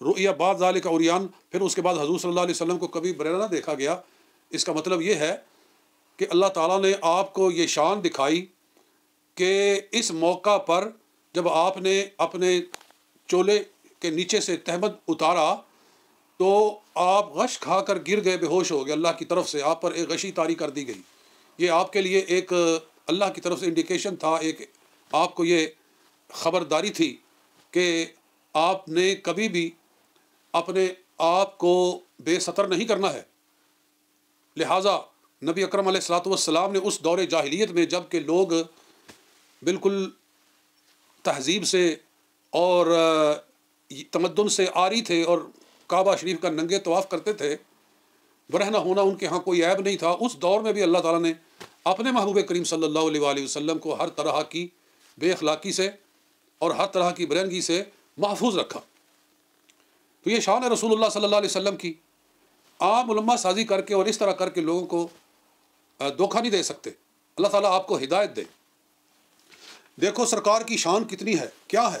رؤیا بعد ذالک عریان، پھر اس کے بعد حضور صلی اللہ علیہ وسلم کو کبھی بریرہ نہ دیکھا گیا۔ اس کا مطلب یہ ہے کہ اللہ تعالیٰ نے آپ کو یہ شان دکھائی کہ اس موقع پر جب آپ نے اپنے چولے کے نیچے سے تہمت اتارا تو آپ غش کھا کر گر گئے، بے ہوش ہو گئے، اللہ کی طرف سے آپ پر ایک غشی طاری کر دی گئی۔ یہ آپ کے لیے ایک اللہ کی طرف سے انڈیکیشن تھا، ایک آپ کو یہ خبرداری تھی کہ آپ نے کبھی بھی اپنے آپ کو بے ستر نہیں کرنا ہے۔ لہٰذا نبی اکرم علیہ الصلوۃ والسلام نے اس دور جاہلیت میں جب کہ لوگ بالکل تہذیب سے اور تمدن سے عاری تھے اور کعبہ شریف کا ننگے طواف کرتے تھے، برہنہ ہونا ان کے ہاں کوئی عیب نہیں تھا، اس دور میں بھی اللہ تعالیٰ نے اپنے محبوب کریم صلی اللہ علیہ وآلہ وسلم کو ہر طرح کی بے اخلاقی سے اور ہر طرح کی برہنگی سے محفوظ رکھا۔ تو یہ شان ہے رسول اللہ صلی اللہ علیہ وسلم کی۔ آپ ملمہ سازی کر کے اور اس طرح کر کے لوگوں کو دھوکہ نہیں دے سکتے۔ اللہ تعالیٰ آپ کو ہدایت دے۔ دیکھو سرکار کی شان کتنی ہے، کیا ہے۔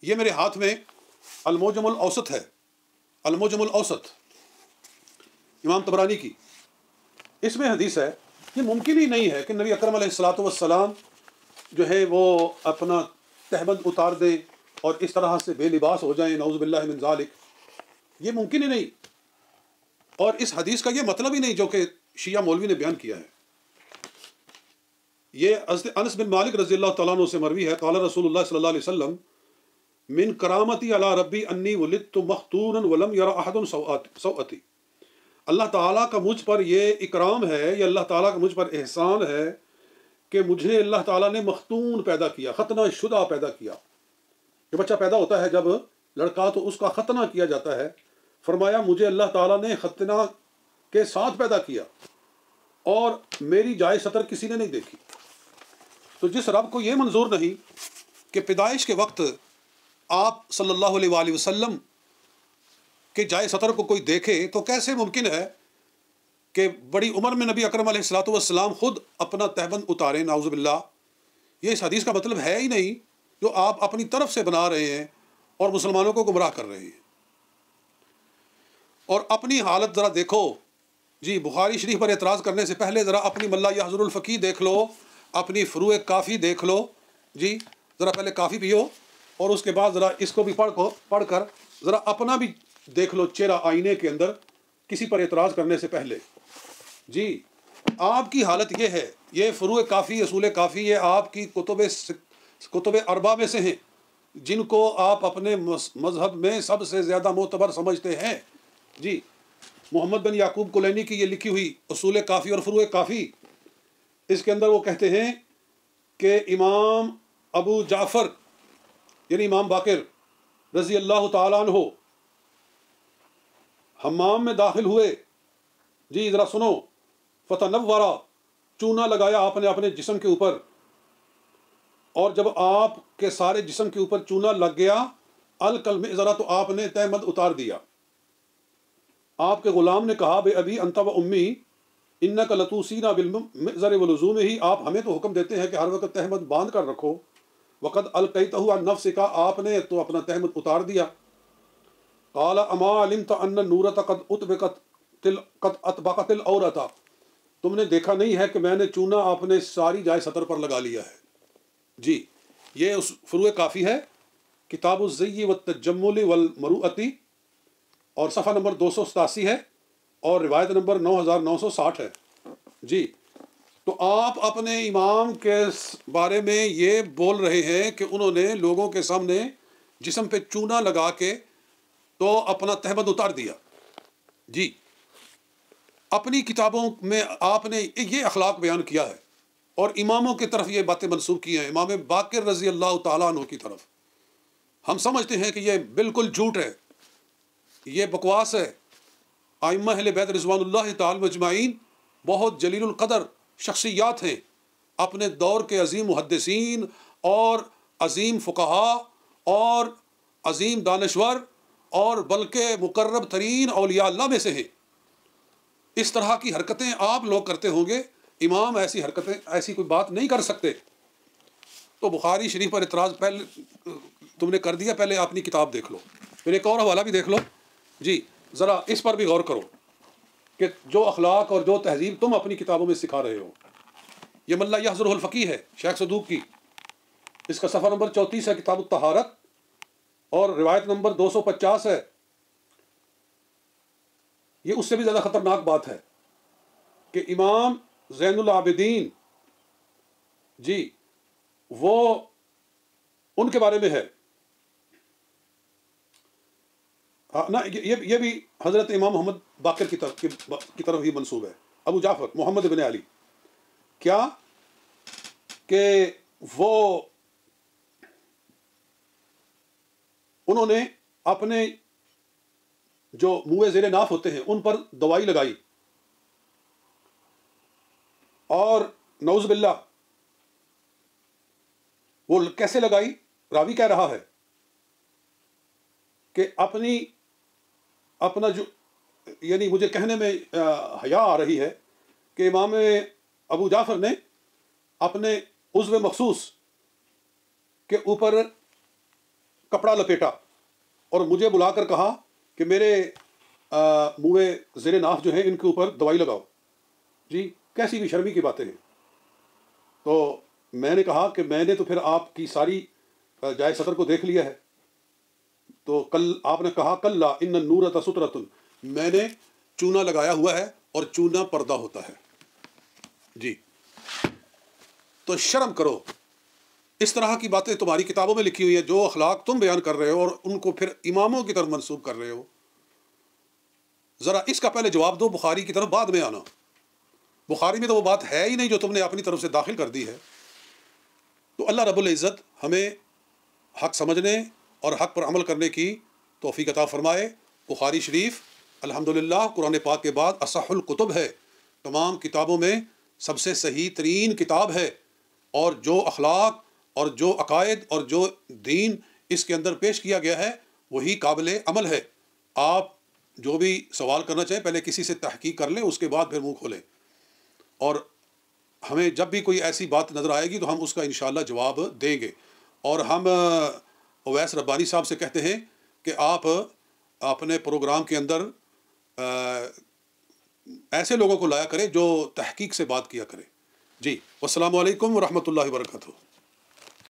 یہ میرے ہاتھ میں الموجم الاوسط ہے، الموجم الاوسط امام طبرانی کی۔ اس میں حدیث ہے، یہ ممکن ہی نہیں ہے کہ نبی اکرم علیہ الصلوۃ والسلام جو ہے وہ اپنا تہبند اتار دیں اور اس طرح سے بے لباس ہو جائیں، نعوذ باللہ من ذالک۔ یہ ممکن ہی نہیں، اور اس حدیث کا یہ مطلب ہی نہیں جو کہ شیعہ مولوی نے بیان کیا ہے۔ یہ حضرت انس بن مالک رضی اللہ تعالیٰ عنہ سے مروی ہے، قال رسول اللہ صلی اللہ علیہ وسلم من کرامتی علی ربی انی ولدت مختونا ولم یر احد سوءتی۔ اللہ تعالیٰ کا مجھ پر یہ اکرام ہے، یہ اللہ تعالیٰ کا مجھ پر احسان ہے کہ مجھے اللہ تعالیٰ نے مختون پیدا کیا، ختنہ شدہ پیدا کیا۔ جو بچہ پیدا ہوتا ہے جب لڑکا تو اس کا ختنہ کیا جاتا ہے۔ فرمایا مجھے اللہ تعالیٰ نے ختنہ کے ساتھ پیدا کیا اور میری جائے سطر کسی نے نہیں دیکھی۔ تو جس رب کو یہ منظور نہیں کہ پیدائش کے وقت آپ صلی اللہ علیہ وآلہ وسلم کے جائے سطر کو کوئی دیکھے، تو کیسے ممکن ہے کہ بڑی عمر میں نبی اکرم علیہ الصلوۃ والسلام خود اپنا تہبند اتاریں، نعوذ باللہ۔ یہ اس حدیث کا مطلب ہے ہی نہیں جو آپ اپنی طرف سے بنا رہے ہیں اور مسلمانوں کو گمراہ کر رہے ہیں۔ اور اپنی حالت ذرا دیکھو جی، بخاری شریف پر اعتراض کرنے سے پہلے ذرا اپنی ملا یحضر الفقی دیکھ لو، اپنی فروع کافی دیکھ لو جی، ذرا پہلے کافی پیو اور اس کے بعد ذرا اس کو بھی پڑھ کر ذرا اپنا بھی دیکھ لو چہرہ آئینے کے اندر کسی پر اعتراض کرنے سے پہلے جی۔ آپ کی حالت یہ ہے، یہ فروع کافی، اصول کافی، یہ آپ کی کتب اربع میں سے ہیں جن کو آپ اپنے مذہب میں سب سے زیادہ معتبر سمجھتے ہیں جی۔ محمد بن یعقوب کلینی کی یہ لکھی ہوئی اصول کافی اور فروع کافی، اس کے اندر وہ کہتے ہیں کہ امام ابو جعفر یعنی امام باقر رضی اللہ تعالیٰ عنہ حمام میں داخل ہوئے جی، ذرا سنو، فتنورا، چونا لگایا آپ نے اپنے جسم کے اوپر، اور جب آپ کے سارے جسم کے اوپر چونا لگ گیا، الکلمئزرا، تو آپ نے تہمد اتار دیا۔ آپ کے غلام نے کہا بے ابی انت و امی انک لتوصینا بالمئزر ولزومہ، آپ ہمیں تو حکم دیتے ہیں کہ ہر وقت تہمد باندھ کر رکھو، وقد القیتہ عن نفسک، آپ نے تو اپنا تہمد اتار دیا۔ قال اما علمت ان النورۃ قد اطبقت العورۃ، تم نے دیکھا نہیں ہے کہ میں نے چونا اپنے ساری جائے سطر پر لگا لیا ہے جی۔ یہ اس فروع کافی ہے، کتاب الزی والتجمل والمروءۃ، اور صفحہ نمبر 287 ہے اور روایت نمبر 9960 ہے جی۔ تو آپ اپنے امام کے بارے میں یہ بول رہے ہیں کہ انہوں نے لوگوں کے سامنے جسم پہ چونا لگا کے تو اپنا تہمد اتار دیا جی۔ اپنی کتابوں میں آپ نے یہ اخلاق بیان کیا ہے اور اماموں کی طرف یہ باتیں منسوب کی ہیں، امام باقر رضی اللہ تعالیٰ عنہ کی طرف۔ ہم سمجھتے ہیں کہ یہ بالکل جھوٹ ہے، یہ بکواس ہے۔ ائمہ اہل بیت رضوان اللہ تعالی مجمعین بہت جلیل القدر شخصیات ہیں، اپنے دور کے عظیم محدثین اور عظیم فقہاء اور عظیم دانشور اور بلکہ مقرب ترین اولیاء اللہ میں سے ہیں۔ اس طرح کی حرکتیں آپ لوگ کرتے ہوں گے، امام ایسی حرکتیں، ایسی کوئی بات نہیں کر سکتے۔ تو بخاری شریف پر اعتراض پہلے تم نے کر دیا، پہلے اپنی کتاب دیکھ لو پھر ایک اور حوالہ بھی دیکھ لو جی، ذرا اس پر بھی غور کرو کہ جو اخلاق اور جو تہذیب تم اپنی کتابوں میں سکھا رہے ہو، یہ من لا یحضرہ الفقیہ ہے شیخ صدوق کی، اس کا صفحہ نمبر 34 ہے کتاب الطہارت، اور روایت نمبر 250 ہے۔ یہ اس سے بھی زیادہ خطرناک بات ہے کہ امام زین العابدین جی وہ ان کے بارے میں ہے نا، یہ بھی حضرت امام محمد باقر کی طرف ہی منسوب ہے، ابو جعفر محمد بن علی، کیا کہ وہ انہوں نے اپنے جو منہ زیر ناف ہوتے ہیں ان پر دوائی لگائی، اور نعوذ باللہ وہ کیسے لگائی؟ راوی کہہ رہا ہے کہ اپنا جو، یعنی مجھے کہنے میں حیا آ رہی ہے کہ امام ابو جعفر نے اپنے عضو مخصوص کے اوپر کپڑا لپیٹا اور مجھے بلا کر کہا کہ میرے منہ زیر ناف جو ہیں ان کے اوپر دوائی لگاؤ۔ جی کیسی بھی شرمی کی باتیں ہیں۔ تو میں نے کہا کہ میں نے تو پھر آپ کی ساری جائے سطر کو دیکھ لیا ہے، تو کل آپ نے کہا کل ان النور سترۃ، میں نے چونا لگایا ہوا ہے اور چونا پردہ ہوتا ہے۔ جی تو شرم کرو، اس طرح کی باتیں تمہاری کتابوں میں لکھی ہوئی ہیں، جو اخلاق تم بیان کر رہے ہو اور ان کو پھر اماموں کی طرف منسوب کر رہے ہو۔ ذرا اس کا پہلے جواب دو، بخاری کی طرف بعد میں آنا۔ بخاری میں تو وہ بات ہے ہی نہیں جو تم نے اپنی طرف سے داخل کر دی ہے۔ تو اللہ رب العزت ہمیں حق سمجھنے اور حق پر عمل کرنے کی توفیق عطا فرمائے۔ بخاری شریف الحمدللہ قرآن پاک کے بعد اصح الکتب ہے، تمام کتابوں میں سب سے صحیح ترین کتاب ہے، اور جو اخلاق اور جو عقائد اور جو دین اس کے اندر پیش کیا گیا ہے وہی قابل عمل ہے۔ آپ جو بھی سوال کرنا چاہیں پہلے کسی سے تحقیق کر لیں، اس کے بعد پھر منہ کھولیں، اور ہمیں جب بھی کوئی ایسی بات نظر آئے گی تو ہم اس کا انشاءاللہ جواب دیں گے۔ اور ہم اویس ربانی صاحب سے کہتے ہیں کہ آپ اپنے پروگرام کے اندر ایسے لوگوں کو لایا کریں جو تحقیق سے بات کیا کریں۔ جی والسلام علیکم ورحمۃ اللہ وبرکاتہ۔